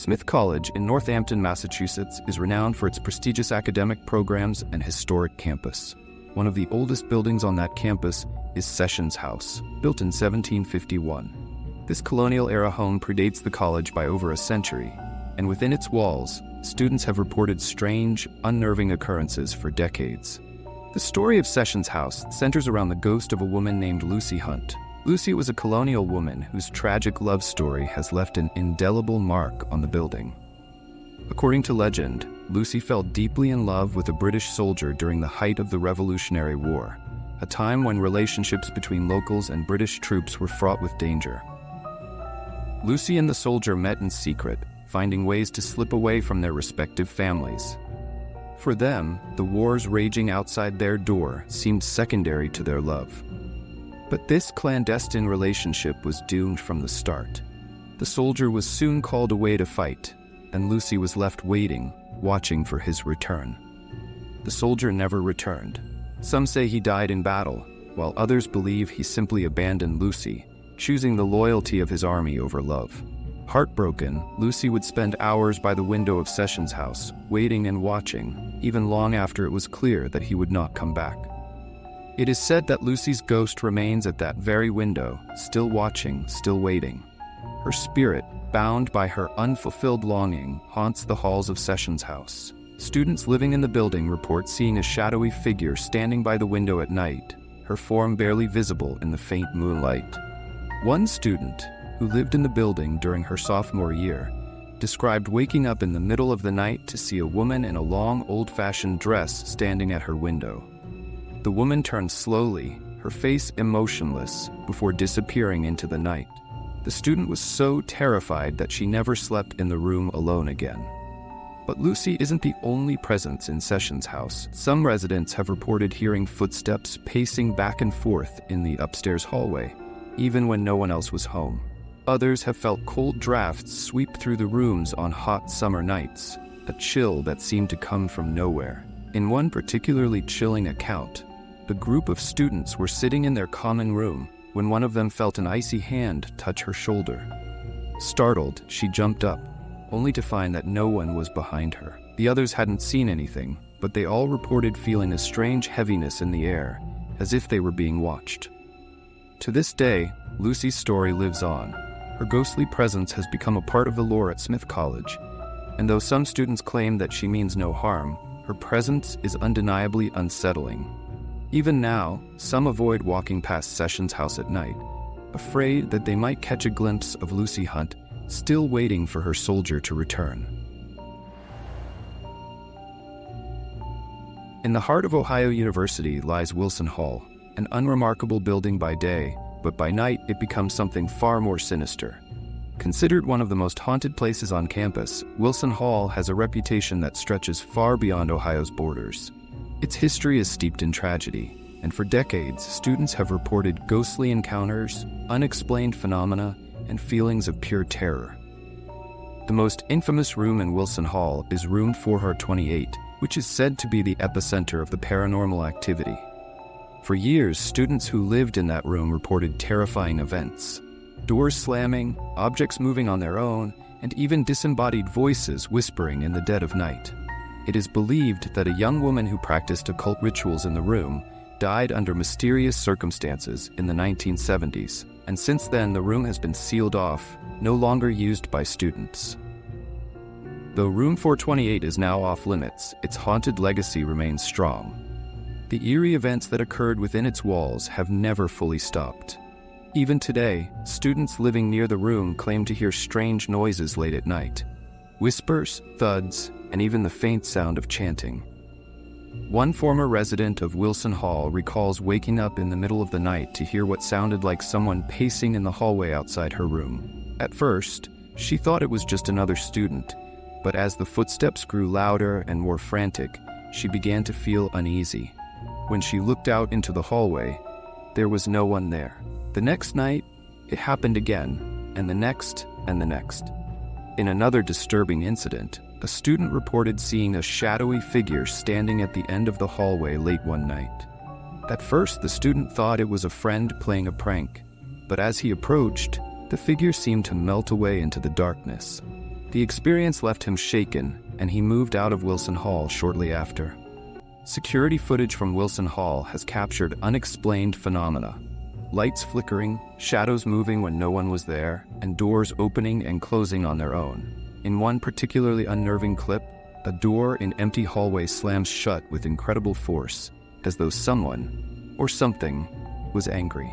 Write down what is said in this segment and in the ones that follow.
Smith College in Northampton, Massachusetts is renowned for its prestigious academic programs and historic campus. One of the oldest buildings on that campus is Sessions House, built in 1751. This colonial-era home predates the college by over a century, and within its walls, students have reported strange, unnerving occurrences for decades. The story of Sessions House centers around the ghost of a woman named Lucy Hunt. Lucy was a colonial woman whose tragic love story has left an indelible mark on the building. According to legend, Lucy fell deeply in love with a British soldier during the height of the Revolutionary War, a time when relationships between locals and British troops were fraught with danger. Lucy and the soldier met in secret, finding ways to slip away from their respective families. For them, the wars raging outside their door seemed secondary to their love. But this clandestine relationship was doomed from the start. The soldier was soon called away to fight, and Lucy was left waiting, watching for his return. The soldier never returned. Some say he died in battle, while others believe he simply abandoned Lucy, choosing the loyalty of his army over love. Heartbroken, Lucy would spend hours by the window of Sessions House, waiting and watching, even long after it was clear that he would not come back. It is said that Lucy's ghost remains at that very window, still watching, still waiting. Her spirit, bound by her unfulfilled longing, haunts the halls of Sessions House. Students living in the building report seeing a shadowy figure standing by the window at night, her form barely visible in the faint moonlight. One student, who lived in the building during her sophomore year, described waking up in the middle of the night to see a woman in a long, old-fashioned dress standing at her window. The woman turned slowly, her face emotionless, before disappearing into the night. The student was so terrified that she never slept in the room alone again. But Lucy isn't the only presence in Sessions House. Some residents have reported hearing footsteps pacing back and forth in the upstairs hallway, even when no one else was home. Others have felt cold drafts sweep through the rooms on hot summer nights, a chill that seemed to come from nowhere. In one particularly chilling account, the group of students were sitting in their common room when one of them felt an icy hand touch her shoulder. Startled, she jumped up, only to find that no one was behind her. The others hadn't seen anything, but they all reported feeling a strange heaviness in the air, as if they were being watched. To this day, Lucy's story lives on. Her ghostly presence has become a part of the lore at Smith College, and though some students claim that she means no harm, her presence is undeniably unsettling. Even now, some avoid walking past Sessions House at night, afraid that they might catch a glimpse of Lucy Hunt, still waiting for her soldier to return. In the heart of Ohio University lies Wilson Hall, an unremarkable building by day, but by night it becomes something far more sinister. Considered one of the most haunted places on campus, Wilson Hall has a reputation that stretches far beyond Ohio's borders. Its history is steeped in tragedy, and for decades, students have reported ghostly encounters, unexplained phenomena, and feelings of pure terror. The most infamous room in Wilson Hall is room 428, which is said to be the epicenter of the paranormal activity. For years, students who lived in that room reported terrifying events. Doors slamming, objects moving on their own, and even disembodied voices whispering in the dead of night. It is believed that a young woman who practiced occult rituals in the room died under mysterious circumstances in the 1970s, and since then the room has been sealed off, no longer used by students. Though room 428 is now off limits, its haunted legacy remains strong. The eerie events that occurred within its walls have never fully stopped. Even today, students living near the room claim to hear strange noises late at night. Whispers, thuds, and even the faint sound of chanting. One former resident of Wilson Hall recalls waking up in the middle of the night to hear what sounded like someone pacing in the hallway outside her room. At first, she thought it was just another student, but as the footsteps grew louder and more frantic, she began to feel uneasy. When she looked out into the hallway, there was no one there. The next night, it happened again, and the next, and the next. In another disturbing incident, a student reported seeing a shadowy figure standing at the end of the hallway late one night. At first, the student thought it was a friend playing a prank, but as he approached, the figure seemed to melt away into the darkness. The experience left him shaken, and he moved out of Wilson Hall shortly after. Security footage from Wilson Hall has captured unexplained phenomena. Lights flickering, shadows moving when no one was there, and doors opening and closing on their own. In one particularly unnerving clip, a door in empty hallway slams shut with incredible force, as though someone, or something, was angry.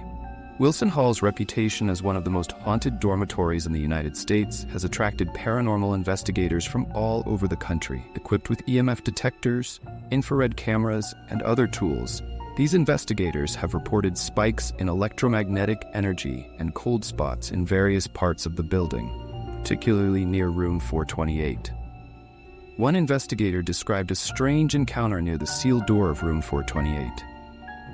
Wilson Hall's reputation as one of the most haunted dormitories in the United States has attracted paranormal investigators from all over the country. Equipped with EMF detectors, infrared cameras, and other tools, these investigators have reported spikes in electromagnetic energy and cold spots in various parts of the building, particularly near room 428. One investigator described a strange encounter near the sealed door of room 428.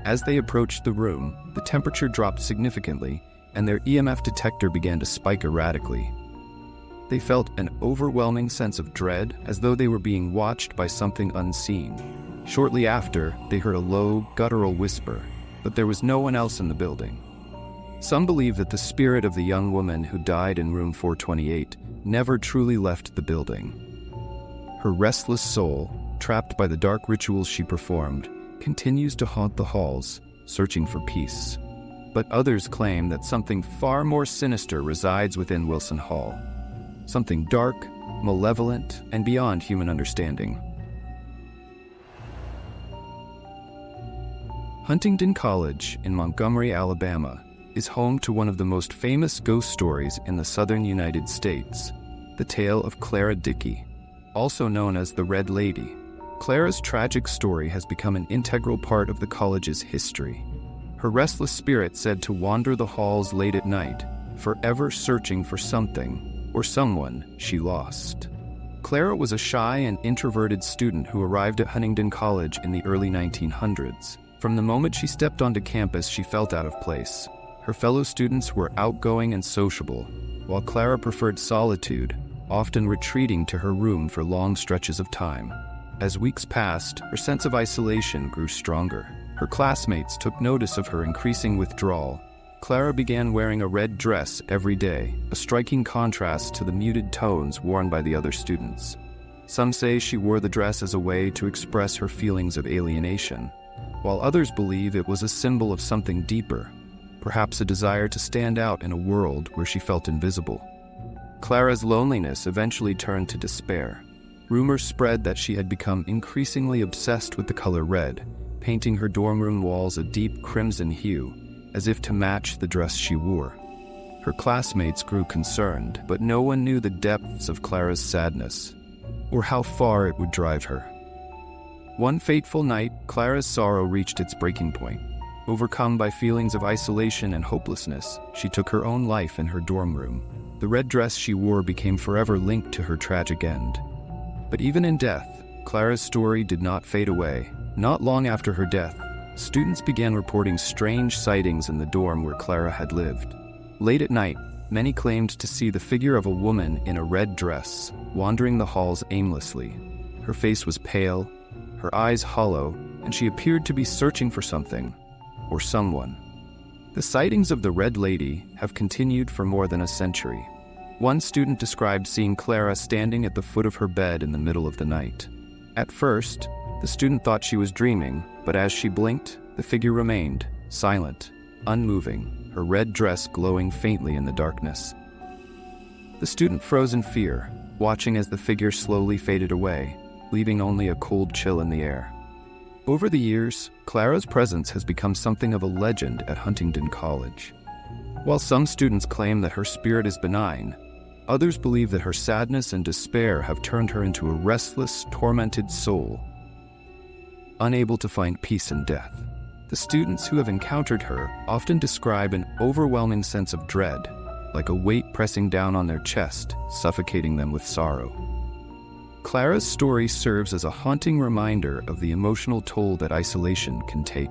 As they approached the room, the temperature dropped significantly, and their EMF detector began to spike erratically. They felt an overwhelming sense of dread, as though they were being watched by something unseen. Shortly after, they heard a low, guttural whisper, but there was no one else in the building. Some believe that the spirit of the young woman who died in room 428 never truly left the building. Her restless soul, trapped by the dark rituals she performed, continues to haunt the halls, searching for peace. But others claim that something far more sinister resides within Wilson Hall. Something dark, malevolent, and beyond human understanding. Huntingdon College in Montgomery, Alabama, is home to one of the most famous ghost stories in the southern United States, the tale of Clara Dickey, also known as the Red Lady. Clara's tragic story has become an integral part of the college's history. Her restless spirit said to wander the halls late at night, forever searching for something or someone she lost. Clara was a shy and introverted student who arrived at Huntingdon College in the early 1900s. From the moment she stepped onto campus, she felt out of place. Her fellow students were outgoing and sociable, while Clara preferred solitude, often retreating to her room for long stretches of time. As weeks passed, her sense of isolation grew stronger. Her classmates took notice of her increasing withdrawal. Clara began wearing a red dress every day, a striking contrast to the muted tones worn by the other students. Some say she wore the dress as a way to express her feelings of alienation, while others believe it was a symbol of something deeper, perhaps a desire to stand out in a world where she felt invisible. Clara's loneliness eventually turned to despair. Rumors spread that she had become increasingly obsessed with the color red, painting her dorm room walls a deep crimson hue, as if to match the dress she wore. Her classmates grew concerned, but no one knew the depths of Clara's sadness, or how far it would drive her. One fateful night, Clara's sorrow reached its breaking point. Overcome by feelings of isolation and hopelessness, she took her own life in her dorm room. The red dress she wore became forever linked to her tragic end. But even in death, Clara's story did not fade away. Not long after her death, students began reporting strange sightings in the dorm where Clara had lived. Late at night, many claimed to see the figure of a woman in a red dress, wandering the halls aimlessly. Her face was pale, her eyes hollow, and she appeared to be searching for something, or someone. The sightings of the Red Lady have continued for more than a century. One student described seeing Clara standing at the foot of her bed in the middle of the night. At first, the student thought she was dreaming, but as she blinked, the figure remained, silent, unmoving, her red dress glowing faintly in the darkness. The student froze in fear, watching as the figure slowly faded away, leaving only a cold chill in the air. Over the years, Clara's presence has become something of a legend at Huntingdon College. While some students claim that her spirit is benign, others believe that her sadness and despair have turned her into a restless, tormented soul, unable to find peace in death. The students who have encountered her often describe an overwhelming sense of dread, like a weight pressing down on their chest, suffocating them with sorrow. Clara's story serves as a haunting reminder of the emotional toll that isolation can take.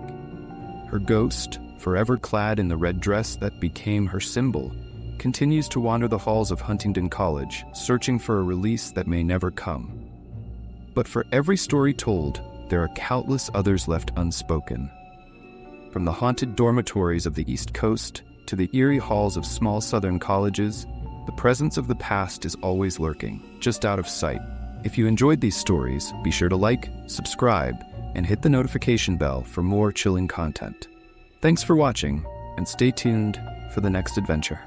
Her ghost, forever clad in the red dress that became her symbol, continues to wander the halls of Huntingdon College, searching for a release that may never come. But for every story told, there are countless others left unspoken. From the haunted dormitories of the East Coast to the eerie halls of small southern colleges, The presence of the past is always lurking, just out of sight. If you enjoyed these stories, be sure to like, subscribe, and hit the notification bell for more chilling content. Thanks for watching, and stay tuned for the next adventure.